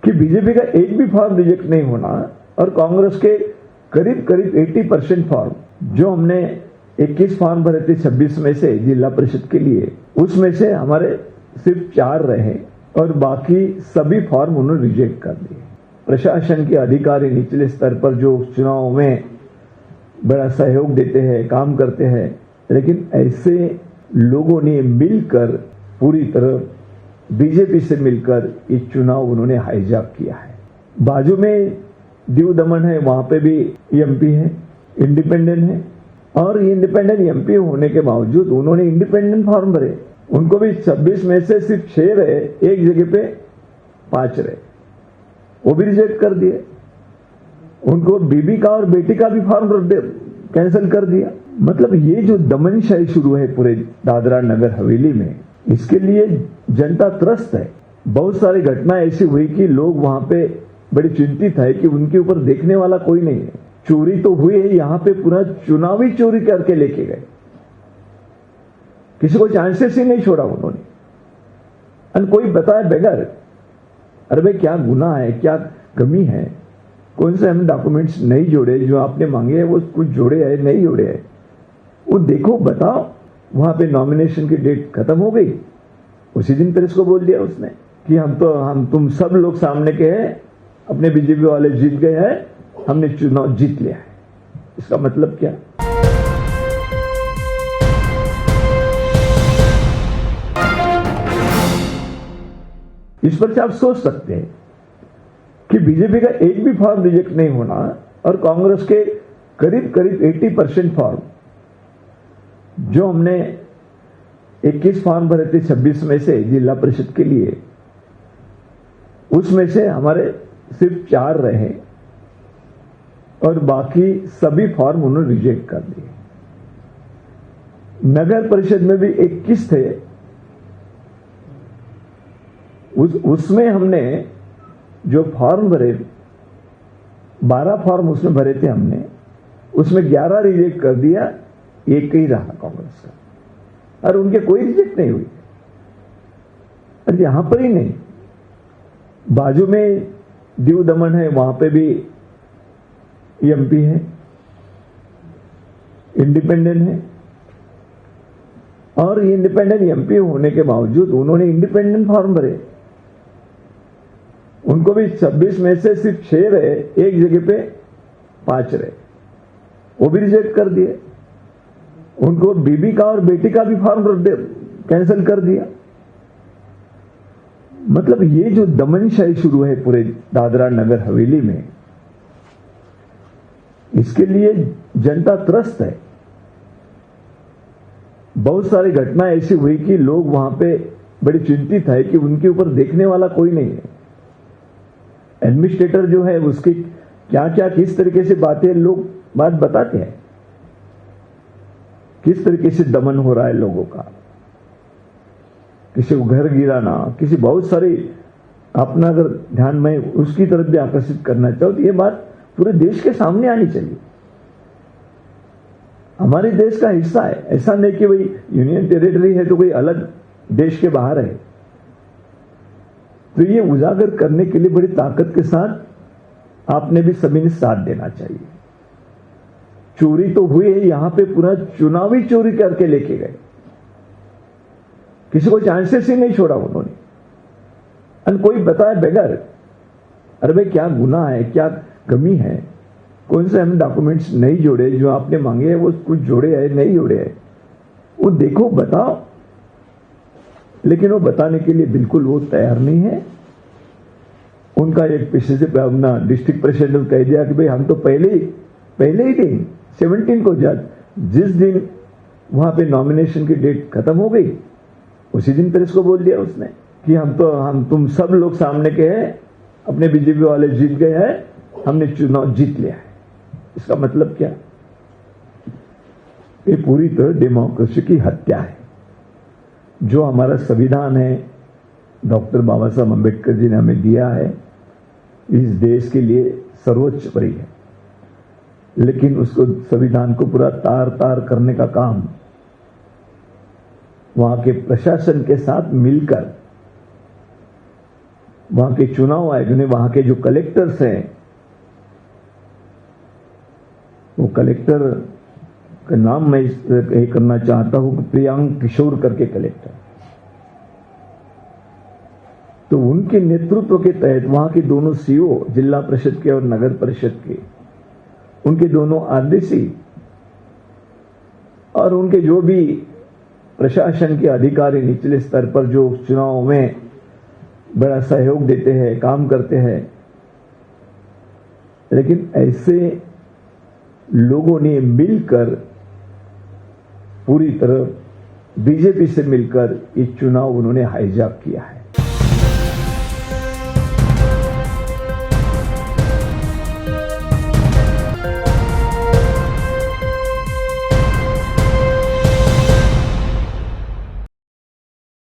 कि बीजेपी का एक भी फॉर्म रिजेक्ट नहीं होना और कांग्रेस के करीब करीब 80% फॉर्म, जो हमने 21 फॉर्म भरे थे 26 में से जिला परिषद के लिए, उसमें से हमारे सिर्फ 4 रहे और बाकी सभी फॉर्म उन्होंने रिजेक्ट कर दिए। प्रशासन के अधिकारी निचले स्तर पर जो चुनाव में बड़ा सहयोग देते हैं, काम करते हैं, लेकिन ऐसे लोगों ने मिलकर पूरी तरह बीजेपी से मिलकर ये चुनाव उन्होंने हाईजैक किया है। बाजू में दीव दमन है, वहां पे भी एमपी है, इंडिपेंडेंट है, और इंडिपेंडेंट एमपी होने के बावजूद उन्होंने इंडिपेंडेंट फॉर्म भरे, उनको भी 26 में से सिर्फ 6 रहे, एक जगह पे 5 रहे, वो भी रिजेक्ट कर दिए। उनको बीबी का और बेटी का भी फॉर्म कैंसिल कर दिया। मतलब ये जो दमनशाही शुरू है पूरे दादरा नगर हवेली में, इसके लिए जनता त्रस्त है। बहुत सारी घटना ऐसी हुई कि लोग वहां पे बड़े चिंतित है कि उनके ऊपर देखने वाला कोई नहीं है। चोरी तो हुई है, यहां पे पूरा चुनावी चोरी करके लेके गए, किसी को चांसेस ही नहीं छोड़ा उन्होंने। और कोई बताए बगैर, अरे भाई क्या गुनाह है, क्या कमी है, कौन से हम डॉक्यूमेंट्स नहीं जोड़े, जो आपने मांगे हैं वो कुछ जोड़े हैं नहीं जोड़े हैं, वो देखो बताओ। वहां पे नॉमिनेशन की डेट खत्म हो गई, उसी दिन प्रेस को बोल दिया उसने कि हम तुम सब लोग सामने के हैं, अपने बीजेपी वाले जीत गए हैं, हमने चुनाव जीत लिया है। इसका मतलब क्या? इस पर से आप सोच सकते हैं कि बीजेपी का एक भी फॉर्म रिजेक्ट नहीं होना और कांग्रेस के करीब करीब 80% फॉर्म, जो हमने 21 फॉर्म भरे थे 26 में से जिला परिषद के लिए, उसमें से हमारे सिर्फ 4 रहे और बाकी सभी फॉर्म उन्होंने रिजेक्ट कर दिए। नगर परिषद में भी 21 थे, उसमें हमने जो फॉर्म भरे 12 फॉर्म उसमें भरे थे हमने, उसमें 11 रिजेक्ट कर दिया, एक ही रहा कांग्रेस का, और उनके कोई रिजेक्ट नहीं हुई। और यहां पर ही नहीं, बाजू में दीव दमन है, वहां पे भी एमपी है, इंडिपेंडेंट है, और इंडिपेंडेंट एमपी होने के बावजूद उन्होंने इंडिपेंडेंट फॉर्म भरे, उनको भी 26 में से सिर्फ 6 रहे, एक जगह पे 5 रहे, वो भी रिजेक्ट कर दिए। उनको बीबी का और बेटी का भी फॉर्म कैंसिल कर दिया। मतलब ये जो दमनशाही शुरू है पूरे दादरा नगर हवेली में, इसके लिए जनता त्रस्त है। बहुत सारी घटना ऐसी हुई कि लोग वहां पे बड़े चिंतित है कि उनके ऊपर देखने वाला कोई नहीं है। एडमिनिस्ट्रेटर जो है उसकी क्या क्या किस तरीके से लोग बात बताते हैं, किस तरीके से दमन हो रहा है लोगों का, किसी को घर गिराना, किसी बहुत सारी, अपना अगर ध्यान में उसकी तरफ भी आकर्षित करना चाहो तो ये बात पूरे देश के सामने आनी चाहिए। हमारे देश का हिस्सा है, ऐसा नहीं कि भाई यूनियन टेरिटरी है तो कोई अलग देश के बाहर है। तो ये उजागर करने के लिए बड़ी ताकत के साथ आपने भी सभी ने साथ देना चाहिए। चोरी तो हुई है, यहां पे पूरा चुनावी चोरी करके लेके गए, किसी को चांसेस ही नहीं छोड़ा उन्होंने। और कोई बताए बगैर, अरे भाई क्या गुनाह है, क्या कमी है, कौन से हम डॉक्यूमेंट्स नहीं जोड़े, जो आपने मांगे हैं वो कुछ जोड़े हैं नहीं जोड़े हैं, वो देखो बताओ। लेकिन वो बताने के लिए बिल्कुल वो तैयार नहीं है। उनका एक पीछे से अपना डिस्ट्रिक्ट प्रेसिडेंट कह दिया कि भाई हम तो पहले ही दिन 17 को जिस दिन वहां पे नॉमिनेशन की डेट खत्म हो गई, उसी दिन प्रेस को बोल दिया उसने कि हम तुम सब लोग सामने के हैं, अपने बीजेपी वाले जीत गए हैं, हमने चुनाव जीत लिया है। इसका मतलब क्या? ये पूरी तरह डेमोक्रेसी की हत्या है। जो हमारा संविधान है, डॉक्टर बाबा साहब अम्बेडकर जी ने हमें दिया है, इस देश के लिए सर्वोच्च परी है, लेकिन उसको संविधान को पूरा तार तार करने का काम वहां के प्रशासन के साथ मिलकर वहां के चुनाव आयोग ने वहां के जो कलेक्टर्स हैं, वो कलेक्टर का नाम मैं ये करना चाहता हूं, प्रियांक किशोर करके कलेक्टर, तो उनके नेतृत्व के तहत वहां के दोनों सीओ, जिला परिषद के और नगर परिषद के, उनके दोनों आरडीसी और उनके जो भी प्रशासन के अधिकारी निचले स्तर पर जो चुनाव में बड़ा सहयोग देते हैं, काम करते हैं, लेकिन ऐसे लोगों ने मिलकर पूरी तरह बीजेपी से मिलकर ये चुनाव उन्होंने हाईजैक किया है।